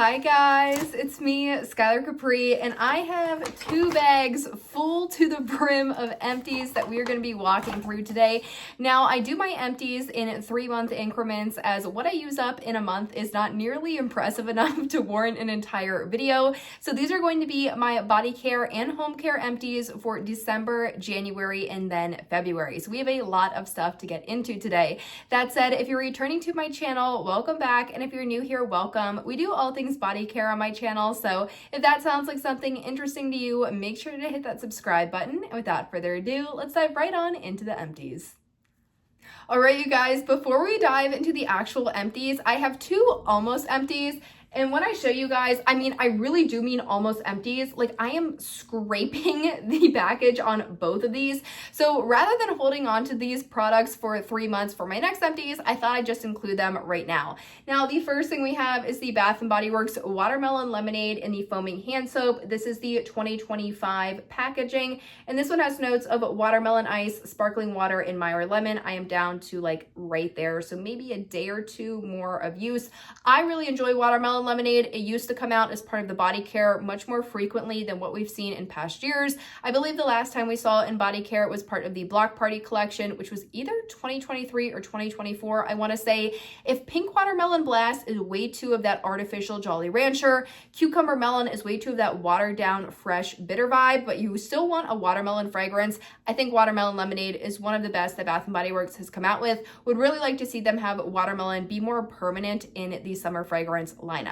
Hi guys, it's me, Skylar Capri, and I have 2 bags full to the brim of empties that we are going to be walking through today. Now, I do my empties in 3-month increments, as what I use up in a month is not nearly impressive enough to warrant an entire video. So these are going to be my body care and home care empties for December, January, and then February. So we have a lot of stuff to get into today. That said, if you're returning to my channel, welcome back, and if you're new here, welcome. We do all things body care on my channel, so if that sounds like something interesting to you, make sure to hit that subscribe button. And without further ado, let's dive right on into the empties. All right, you guys, before we dive into the actual empties, I have 2 almost empties. And when I show you guys, I mean, I really do mean almost empties. Like, I am scraping the package on both of these. So rather than holding on to these products for 3 months for my next empties, I thought I'd just include them right now. Now, the first thing we have is the Bath & Body Works Watermelon Lemonade in the foaming hand soap. This is the 2025 packaging. And this one has notes of watermelon ice, sparkling water, and Meyer lemon. I am down to like right there. So maybe a day or 2 more of use. I really enjoy watermelon lemonade. It used to come out as part of the body care much more frequently than what we've seen in past years. I believe the last time we saw it in body care, it was part of the Block Party collection, which was either 2023 or 2024. I want to say if Pink Watermelon Blast is way too of that artificial Jolly Rancher, Cucumber Melon is way too of that watered down, fresh, bitter vibe, but you still want a watermelon fragrance, I think Watermelon Lemonade is one of the best that Bath & Body Works has come out with. Would really like to see them have watermelon be more permanent in the summer fragrance lineup.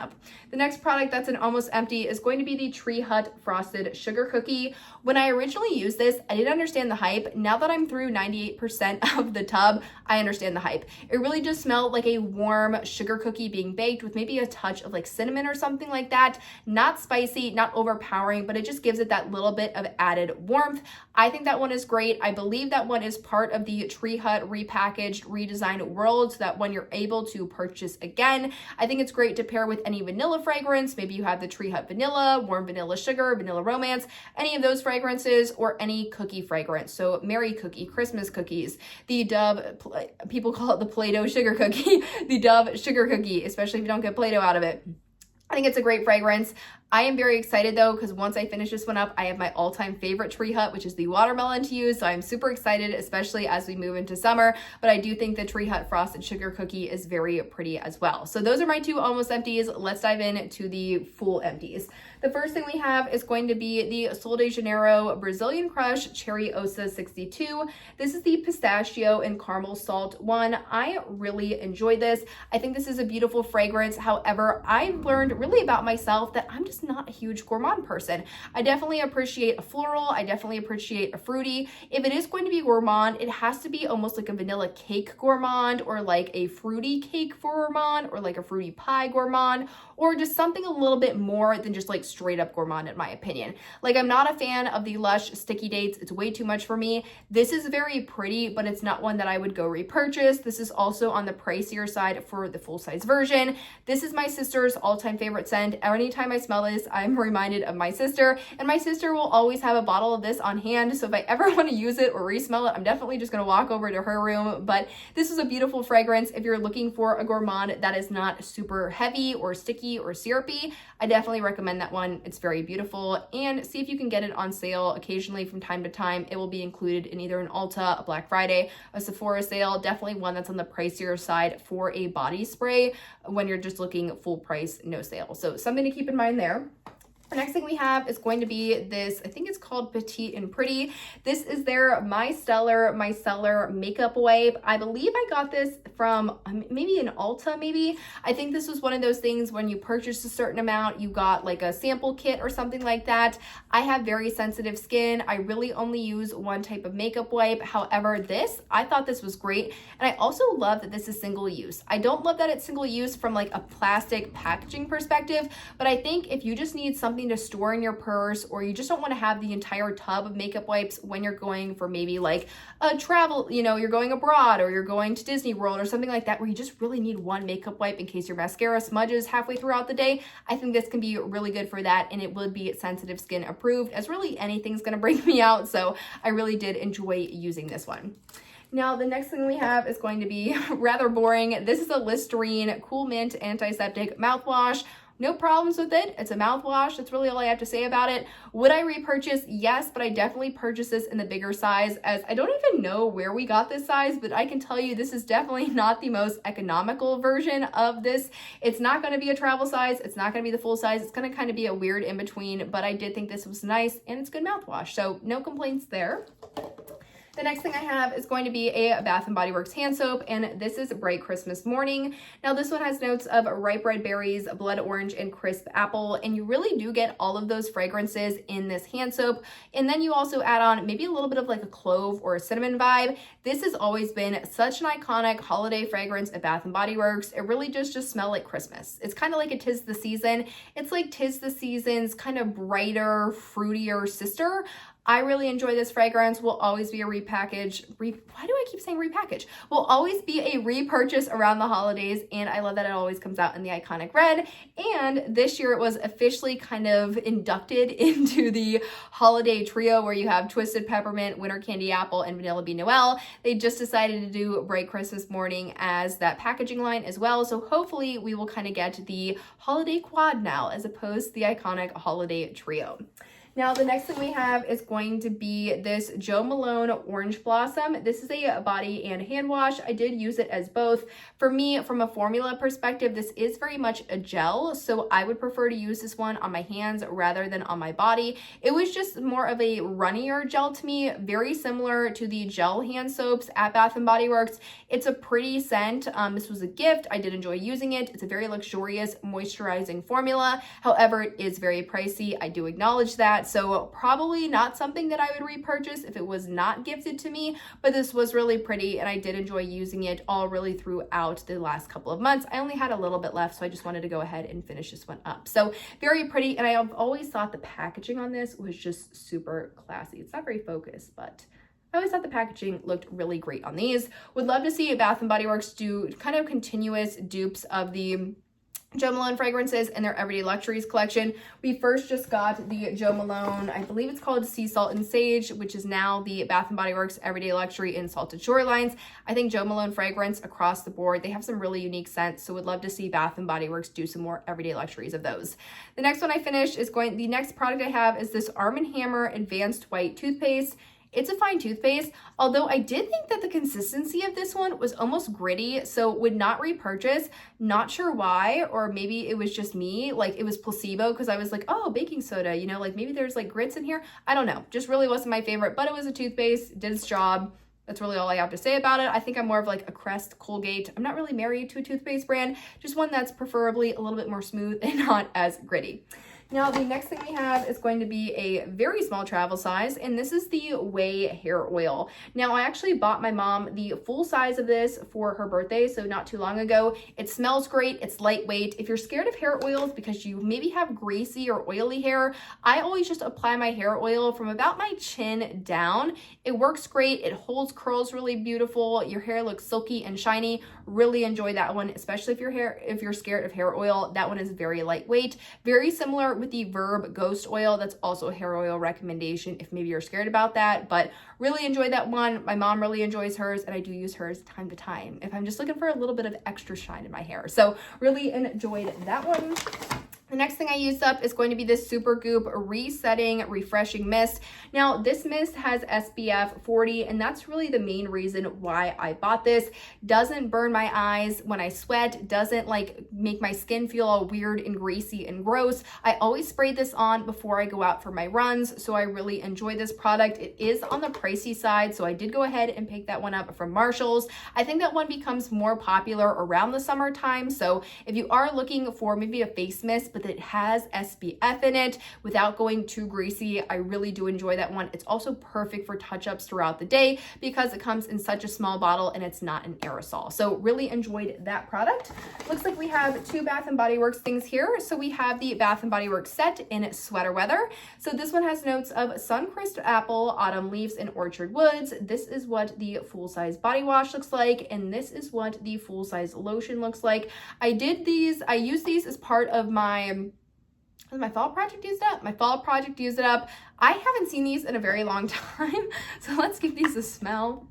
The next product that's an almost empty is going to be the Tree Hut Frosted Sugar Cookie. When I originally used this, I didn't understand the hype. Now that I'm through 98% of the tub, I understand the hype. It really just smelled like a warm sugar cookie being baked with maybe a touch of like cinnamon or something like that. Not spicy, not overpowering, but it just gives it that little bit of added warmth. I think that one is great. I believe that one is part of the Tree Hut repackaged, redesigned world, so that when you're able to purchase again, I think it's great to pair with any vanilla fragrance. Maybe you have the Tree Hut Vanilla, Warm Vanilla Sugar, Vanilla Romance, any of those fragrances, or any cookie fragrance. So Merry Cookie, Christmas cookies, the Dove, people call it the Play-Doh sugar cookie, the Dove sugar cookie, especially if you don't get Play-Doh out of it. I think it's a great fragrance. I am very excited though, because once I finish this one up, I have my all-time favorite Tree Hut, which is the watermelon to use. So I'm super excited, especially as we move into summer. But I do think the Tree Hut Frosted Sugar Cookie is very pretty as well. So those are my 2 almost empties. Let's dive into the full empties. The first thing we have is going to be the Sol de Janeiro Brazilian Crush Cherry Osa 62. This is the pistachio and caramel salt one. I really enjoy this. I think this is a beautiful fragrance. However, I've learned really about myself that I'm just not a huge gourmand person. I definitely appreciate a floral. I definitely appreciate a fruity. If it is going to be gourmand, it has to be almost like a vanilla cake gourmand, or like a fruity cake gourmand, or like a fruity pie gourmand, or just something a little bit more than just like straight up gourmand in my opinion. Like, I'm not a fan of the Lush Sticky Dates. It's way too much for me. This is very pretty, but it's not one that I would go repurchase. This is also on the pricier side for the full-size version. This is my sister's all-time favorite scent. Anytime I smell this, I'm reminded of my sister, and my sister will always have a bottle of this on hand. So if I ever want to use it or re-smell it, I'm definitely just going to walk over to her room. But this is a beautiful fragrance. If you're looking for a gourmand that is not super heavy or sticky or syrupy, I definitely recommend that one. It's very beautiful, and see if you can get it on sale occasionally from time to time. It will be included in either an Ulta, a Black Friday, a Sephora sale. Definitely one that's on the pricier side for a body spray when you're just looking full price, no sale. So something to keep in mind there. The next thing we have is going to be this, I think it's called Petite and Pretty. This is their Micellar makeup wipe. I believe I got this from maybe an Ulta, maybe. I think this was one of those things when you purchased a certain amount, you got like a sample kit or something like that. I have very sensitive skin. I really only use one type of makeup wipe. However, I thought this was great. And I also love that this is single use. I don't love that it's single use from like a plastic packaging perspective, but I think if you just need something to store in your purse, or you just don't want to have the entire tub of makeup wipes when you're going for maybe like a travel, you're going abroad or you're going to Disney World or something like that, where you just really need one makeup wipe in case your mascara smudges halfway throughout the day, I think this can be really good for that, and it would be sensitive skin approved, as really anything's going to break me out. So I really did enjoy using this one. Now, the next thing we have is going to be rather boring. This is a Listerine Cool Mint Antiseptic Mouthwash. no problems with it. It's a mouthwash. That's really all I have to say about it. Would I repurchase? Yes, but I definitely purchased this in the bigger size, as I don't even know where we got this size, but I can tell you this is definitely not the most economical version of this. It's not going to be a travel size. It's not going to be the full size. It's going to kind of be a weird in between, but I did think this was nice and it's good mouthwash. So no complaints there. The next thing I have is going to be a Bath & Body Works hand soap, and this is Bright Christmas Morning. Now, this one has notes of ripe red berries, blood orange, and crisp apple, and you really do get all of those fragrances in this hand soap. And then you also add on maybe a little bit of like a clove or a cinnamon vibe. This has always been such an iconic holiday fragrance at Bath & Body Works. It really does just smell like Christmas. It's kind of like a 'Tis the Season. It's like 'Tis the Season's kind of brighter, fruitier sister. I really enjoy this fragrance. Will always be a repackage. Why do I keep saying repackage? Will always be a repurchase around the holidays, and I love that it always comes out in the iconic red. And this year it was officially kind of inducted into the holiday trio where you have Twisted Peppermint, Winter Candy Apple, and Vanilla Bean Noel. They just decided to do Bright Christmas Morning as that packaging line as well. So hopefully we will kind of get the holiday quad now as opposed to the iconic holiday trio. Now, the next thing we have is going to be this Jo Malone Orange Blossom. This is a body and hand wash. I did use it as both. For me, from a formula perspective, this is very much a gel, so I would prefer to use this one on my hands rather than on my body. It was just more of a runnier gel to me, very similar to the gel hand soaps at Bath & Body Works. It's a pretty scent. This was a gift. I did enjoy using it. It's a very luxurious moisturizing formula. However, it is very pricey. I do acknowledge that. So probably not something that I would repurchase if it was not gifted to me, but this was really pretty and I did enjoy using it all really throughout the last couple of months. I only had a little bit left, so I just wanted to go ahead and finish this one up. So very pretty, and I've always thought the packaging on this was just super classy. It's not very focused, but I always thought the packaging looked really great on these. Would love to see Bath & Body Works do kind of continuous dupes of the Jo Malone fragrances in their Everyday Luxuries collection. We first just got the Jo Malone, I believe it's called Sea Salt and Sage, which is now the Bath & Body Works Everyday Luxury in Salted Shorelines. I think Jo Malone fragrance across the board, they have some really unique scents, so would love to see Bath & Body Works do some more Everyday Luxuries of those. The next one I finished is the next product I have is this Arm & Hammer Advanced White Toothpaste. It's a fine toothpaste, although I did think that the consistency of this one was almost gritty, so would not repurchase. Not sure why, or maybe it was just me, like it was placebo because I was like, oh, baking soda, you know, like maybe there's like grits in here. I don't know, just really wasn't my favorite, but it was a toothpaste, did its job. That's really all I have to say about it. I think I'm more of like a Crest, Colgate. I'm not really married to a toothpaste brand, just one that's preferably a little bit more smooth and not as gritty. Now, the next thing we have is going to be a very small travel size, and this is the Way Hair Oil. Now, I actually bought my mom the full size of this for her birthday, so not too long ago. It smells great. It's lightweight. If you're scared of hair oils because you maybe have greasy or oily hair, I always just apply my hair oil from about my chin down. It works great. It holds curls really beautiful. Your hair looks silky and shiny. Really enjoy that one, especially if you're scared of hair oil. That one is very lightweight. Very similar with the Verb Ghost Oil. That's also a hair oil recommendation if maybe you're scared about that, but really enjoy that one. My mom really enjoys hers, and I do use hers time to time if I'm just looking for a little bit of extra shine in my hair. So really enjoyed that one. The next thing I used up is going to be this Supergoop Resetting Refreshing Mist. Now, this mist has SPF 40, and that's really the main reason why I bought this. Doesn't burn my eyes when I sweat, doesn't like make my skin feel all weird and greasy and gross. I always spray this on before I go out for my runs, so I really enjoy this product. It is on the pricey side, so I did go ahead and pick that one up from Marshall's. I think that one becomes more popular around the summertime, so if you are looking for maybe a face mist, but it has SPF in it without going too greasy, I really do enjoy that one. It's also perfect for touch-ups throughout the day because it comes in such a small bottle and it's not an aerosol. So really enjoyed that product. Looks like we have two Bath & Body Works things here. So we have the Bath & Body Works set in Sweater Weather. So this one has notes of Sun-Kissed Apple, Autumn Leaves, and Orchard Woods. This is what the full-size body wash looks like, and this is what the full-size lotion looks like. I used these as part of my fall project used up? My fall project used it up. I haven't seen these in a very long time, so let's give these a smell.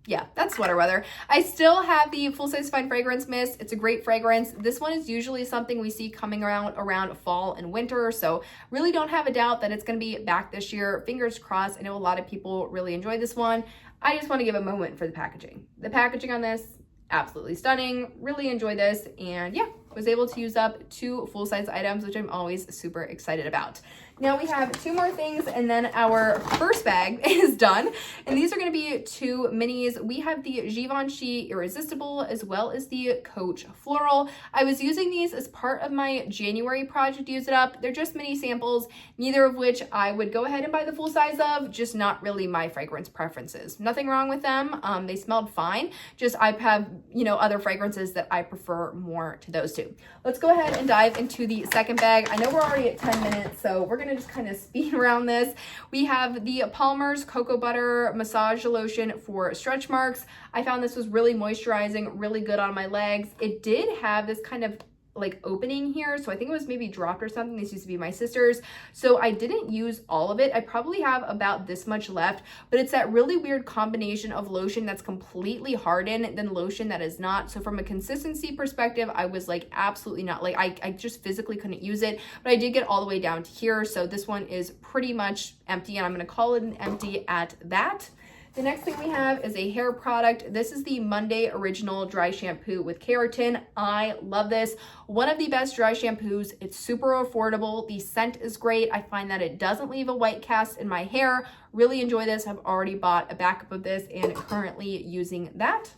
yeah, that's sweater weather. I still have the Full Size Fine Fragrance Mist. It's a great fragrance. This one is usually something we see coming around fall and winter, so really don't have a doubt that it's going to be back this year. Fingers crossed. I know a lot of people really enjoy this one. I just want to give a moment for the packaging. The packaging on this, absolutely stunning. Really enjoy this, and yeah, was able to use up 2 full-size items, which I'm always super excited about. Now we have 2 more things, and then our first bag is done. And these are going to be 2 minis. We have the Givenchy Irresistible as well as the Coach Floral. I was using these as part of my January project, Use It Up. They're just mini samples, neither of which I would go ahead and buy the full size of, just not really my fragrance preferences. Nothing wrong with them. They smelled fine. Just I have, other fragrances that I prefer more to those 2. Let's go ahead and dive into the second bag. I know we're already at 10 minutes, so we're going to just kind of speed around this. We have the Palmer's Cocoa Butter Massage Lotion for stretch marks. I found this was really moisturizing, really good on my legs. It did have this kind of like opening here, so I think it was maybe dropped or something. This used to be my sister's, so I didn't use all of it. I probably have about this much left, but it's that really weird combination of lotion that's completely hardened then lotion that is not. So from a consistency perspective, I was like absolutely not, like I just physically couldn't use it, but I did get all the way down to here, so this one is pretty much empty, and I'm going to call it an empty at that. The next thing we have is a hair product. This is the Monday Original Dry Shampoo with Keratin. I love this. One of the best dry shampoos. It's super affordable. The scent is great. I find that it doesn't leave a white cast in my hair. Really enjoy this. I've already bought a backup of this and currently using that.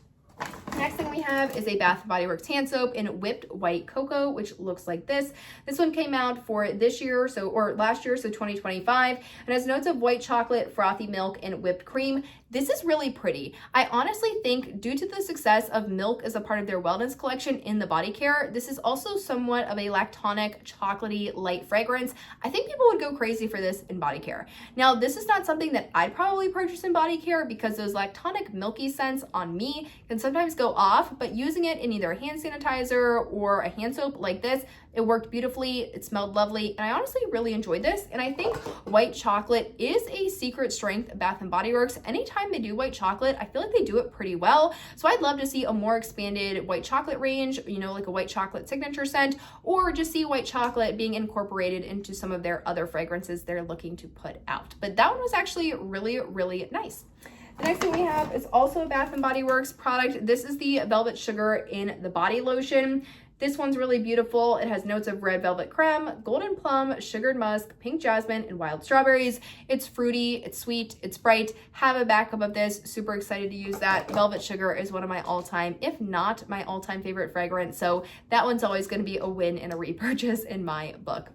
Next thing we have is a Bath & Body Works hand soap in Whipped White Cocoa, which looks like this. This one came out for this year, or last year, so 2025, and has notes of white chocolate, frothy milk, and whipped cream. This is really pretty. I honestly think due to the success of Milk as a part of their wellness collection in the body care, this is also somewhat of a lactonic, chocolatey, light fragrance. I think people would go crazy for this in body care. Now, this is not something that I'd probably purchase in body care because those lactonic, milky scents on me can sometimes go off, but using it in either a hand sanitizer or a hand soap like this, it worked beautifully, it smelled lovely, and I honestly really enjoyed this. And I think white chocolate is a secret strength of Bath & Body Works. Anytime they do white chocolate, I feel like they do it pretty well. So I'd love to see a more expanded white chocolate range, like a white chocolate signature scent, or just see white chocolate being incorporated into some of their other fragrances they're looking to put out. But that one was actually really, really nice. The next thing we have is also a Bath & Body Works product. This is the Velvet Sugar in the Body Lotion. This one's really beautiful. It has notes of red velvet creme, golden plum, sugared musk, pink jasmine, and wild strawberries. It's fruity, it's sweet, it's bright. Have a backup of this. Super excited to use that. Velvet Sugar is one of my all-time, if not my all-time favorite fragrance. So that one's always going to be a win and a repurchase in my book.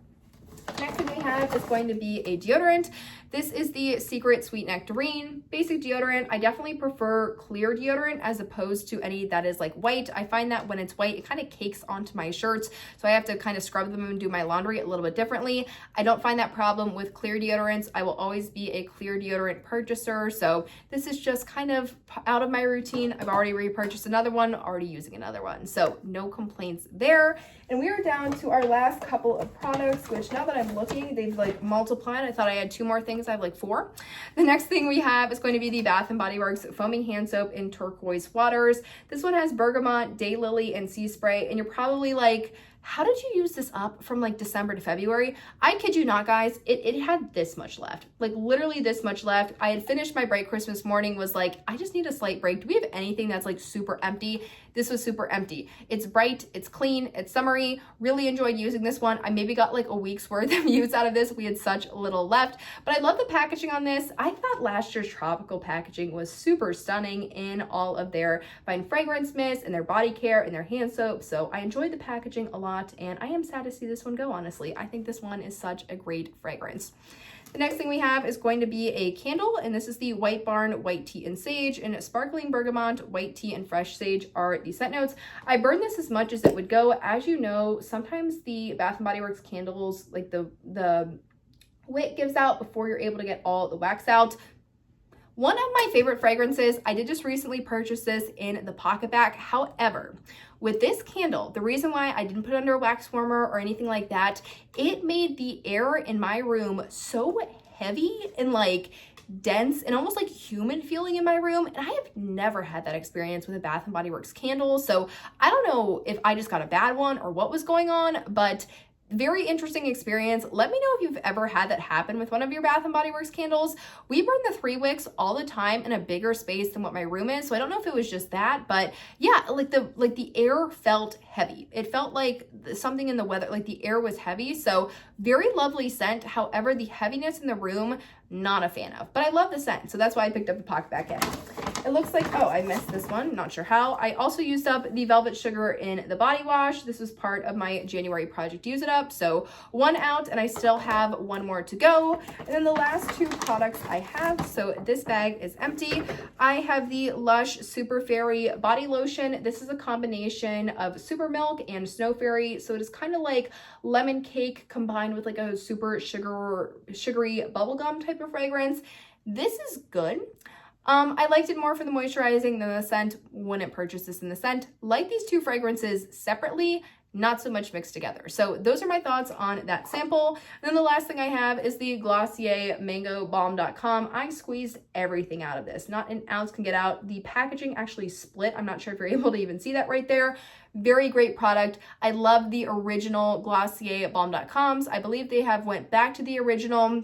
Next thing we have is going to be a deodorant. This is the Secret Sweet Nectarine basic deodorant. I definitely prefer clear deodorant as opposed to any that is like white. I find that when it's white, it kind of cakes onto my shirts, so I have to kind of scrub them and do my laundry a little bit differently. I don't find that problem with clear deodorants. I will always be a clear deodorant purchaser, so this is just kind of out of my routine. I've already repurchased another one, already using another one, so no complaints there. And we are down to our last couple of products, which now that I'm looking, they've like multiplied. I thought I had 2 more things. I have like 4. The next thing we have is going to be the Bath & Body Works Foaming Hand Soap in Turquoise Waters. This one has bergamot, daylily, and sea spray. And you're probably like, how did you use this up from like December to February? I kid you not, guys. It had this much left, like literally this much left. I had finished my Bright Christmas Morning, was like, I just need a slight break. Do we have anything that's like super empty? This was super empty. It's bright, it's clean, it's summery. Really enjoyed using this one. I maybe got like a week's worth of use out of this. We had such little left, but I love the packaging on this. I thought last year's tropical packaging was super stunning in all of their fine fragrance mist and their body care and their hand soap. So I enjoyed the packaging a lot, and I am sad to see this one go, honestly. I think this one is such a great fragrance. The next thing we have is going to be a candle, and this is the White Barn White Tea and Sage, and sparkling bergamot, white tea, and fresh sage are the scent notes. I burned this as much as it would go. As you know, sometimes the Bath & Body Works candles, like the wick gives out before you're able to get all the wax out. One of my favorite fragrances, I did just recently purchase this in the pocket bag. However, with this candle, the reason why I didn't put it under a wax warmer or anything like that, it made the air in my room so heavy and like dense and almost like humid feeling in my room. And I have never had that experience with a Bath & Body Works candle. So I don't know if I just got a bad one or what was going on, but very interesting experience. Let me know if you've ever had that happen with one of your Bath & Body Works candles. We burn the 3 wicks all the time in a bigger space than what my room is, so I don't know if it was just that, but yeah, like the air felt heavy. It felt like something in the weather, like the air was heavy, so very lovely scent. However, the heaviness in the room, not a fan of, but I love the scent, so that's why I picked up the pocket back in. It looks like, oh, I missed this one, not sure how. I also used up the Velvet Sugar in the body wash. This was part of my January project Use It Up, so 1 out, and I still have 1 more to go. And then the last 2 products I have, so this bag is empty. I have the Lush Super Fairy body lotion. This is a combination of Super Milk and Snow Fairy, so it is kind of like lemon cake combined with like a super sugary bubblegum type of fragrance. This is good. I liked it more for the moisturizing than the scent. Wouldn't purchase this in the scent. Like these 2 fragrances separately, not so much mixed together. So those are my thoughts on that sample. And then the last thing I have is the Glossier Mango Balm.com. I squeezed everything out of this. Not an ounce can get out. The packaging actually split. I'm not sure if you're able to even see that right there. Very great product. I love the original Glossier Balm.coms. I believe they have went back to the original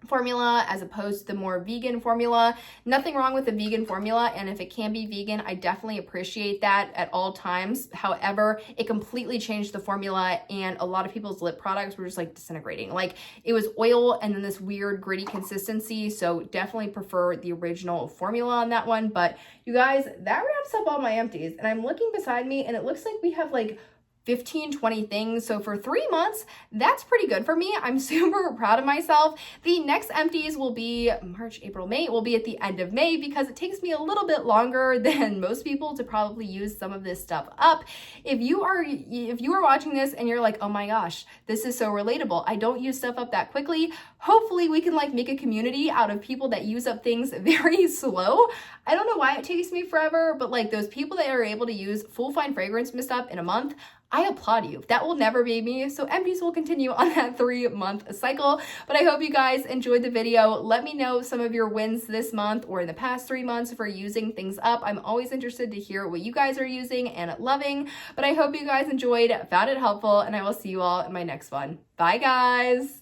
formula as opposed to the more vegan formula. Nothing wrong with the vegan formula, and if it can be vegan, I definitely appreciate that at all times. However, it completely changed the formula, and a lot of people's lip products were just like disintegrating. Like it was oil and then this weird gritty consistency, so definitely prefer the original formula on that one. But you guys, that wraps up all my empties, and I'm looking beside me and it looks like we have like 15, 20 things. So for 3 months, that's pretty good for me. I'm super proud of myself. The next empties will be March, April, May. It will be at the end of May because it takes me a little bit longer than most people to probably use some of this stuff up. If you are watching this and you're like, oh my gosh, this is so relatable. I don't use stuff up that quickly. Hopefully we can like make a community out of people that use up things very slow. I don't know why it takes me forever, but like those people that are able to use full fine fragrance mist up in a month, I applaud you. That will never be me. So empties will continue on that 3-month cycle. But I hope you guys enjoyed the video. Let me know some of your wins this month or in the past 3 months for using things up. I'm always interested to hear what you guys are using and loving. But I hope you guys enjoyed, found it helpful, and I will see you all in my next one. Bye guys.